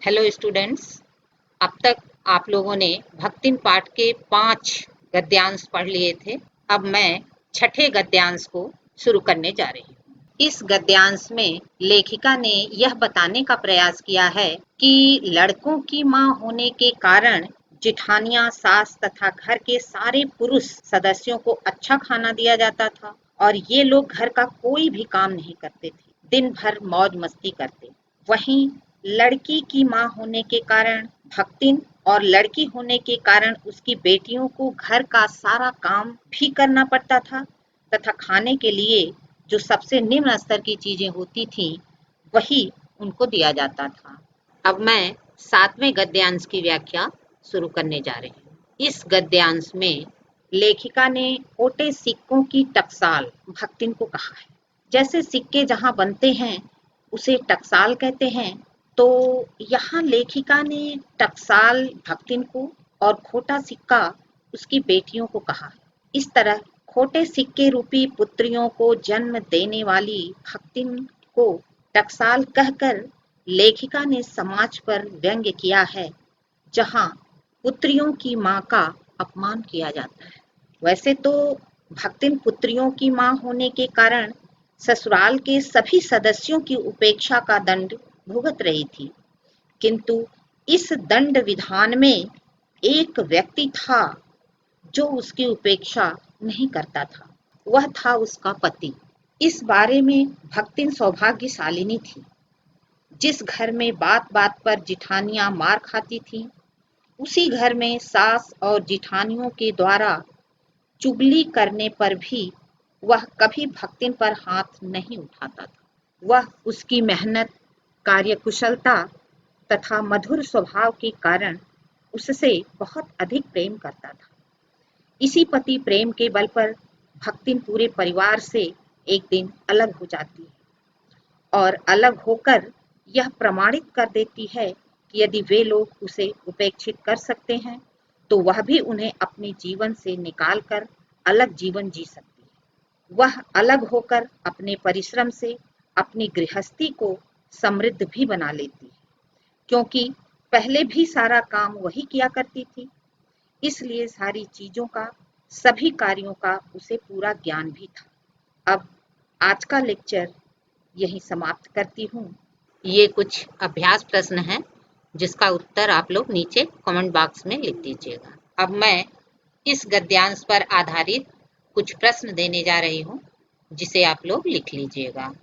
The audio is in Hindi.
Hello students. अब तक आप लोगों ने भक्तिन पाठ के 5 गद्यांश पढ़ लिए थे। अब मैं छठे गद्यांश को शुरू करने जा रही हूँ। इस गद्यांश में लेखिका ने यह बताने का प्रयास किया है कि लड़कों की माँ होने के कारण जिठानियाँ, सास तथा घर के सारे पुरुष सदस्यों को अच्छा खाना दिया जाता था और ये लोग घर का कोई भी काम नहीं करते थे, दिन भर मौज मस्ती करते। वहीं लड़की की माँ होने के कारण भक्तिन और लड़की होने के कारण उसकी बेटियों को घर का सारा काम भी करना पड़ता था तथा खाने के लिए जो सबसे निम्न स्तर की चीजें होती थी वही उनको दिया जाता था। अब मैं 7वें गद्यांश की व्याख्या शुरू करने जा रही हूँ। इस गद्यांश में लेखिका ने ओटे सिक्कों की टकसाल भक्तिन को कहा है। जैसे सिक्के जहाँ बनते हैं उसे टकसाल कहते हैं, तो यहाँ लेखिका ने टकसाल भक्तिन को और खोटा सिक्का उसकी बेटियों को कहा है। इस तरह खोटे सिक्के रूपी पुत्रियों को जन्म देने वाली भक्तिन को टकसाल कहकर लेखिका ने समाज पर व्यंग्य किया है, जहाँ पुत्रियों की माँ का अपमान किया जाता है। वैसे तो भक्तिन पुत्रियों की माँ होने के कारण ससुराल के सभी सदस्यों की उपेक्षा का दंड भुगत रही थी, किंतु इस दंड विधान में एक व्यक्ति था जो उसकी उपेक्षा नहीं करता था। वह था उसका पति। इस बारे में भक्तिन सौभाग्यशालिनी थी। जिस घर में बात बात पर जिठानियां मार खाती थीं, उसी घर में सास और जिठानियों के द्वारा चुगली करने पर भी वह कभी भक्तिन पर हाथ नहीं उठाता था। वह उसकी मेहनत, कार्यकुशलता तथा मधुर स्वभाव के कारण उससे बहुत अधिक प्रेम करता था। इसी पति प्रेम के बल पर भक्तिन पूरे परिवार से एक दिन अलग हो जाती है और अलग होकर यह प्रमाणित कर देती है कि यदि वे लोग उसे उपेक्षित कर सकते हैं तो वह भी उन्हें अपने जीवन से निकालकर अलग जीवन जी सकती है। वह अलग होकर अपने परिश्रम से अपनी गृहस्थी को समृद्ध भी बना लेती है, क्योंकि पहले भी सारा काम वही किया करती थी, इसलिए सारी चीजों का, सभी कार्यों का उसे पूरा ज्ञान भी था। अब आज का लेक्चर यही समाप्त करती हूँ। ये कुछ अभ्यास प्रश्न हैं जिसका उत्तर आप लोग नीचे कमेंट बॉक्स में लिख दीजिएगा। अब मैं इस गद्यांश पर आधारित कुछ प्रश्न देने जा रही हूँ जिसे आप लोग लिख लीजिएगा।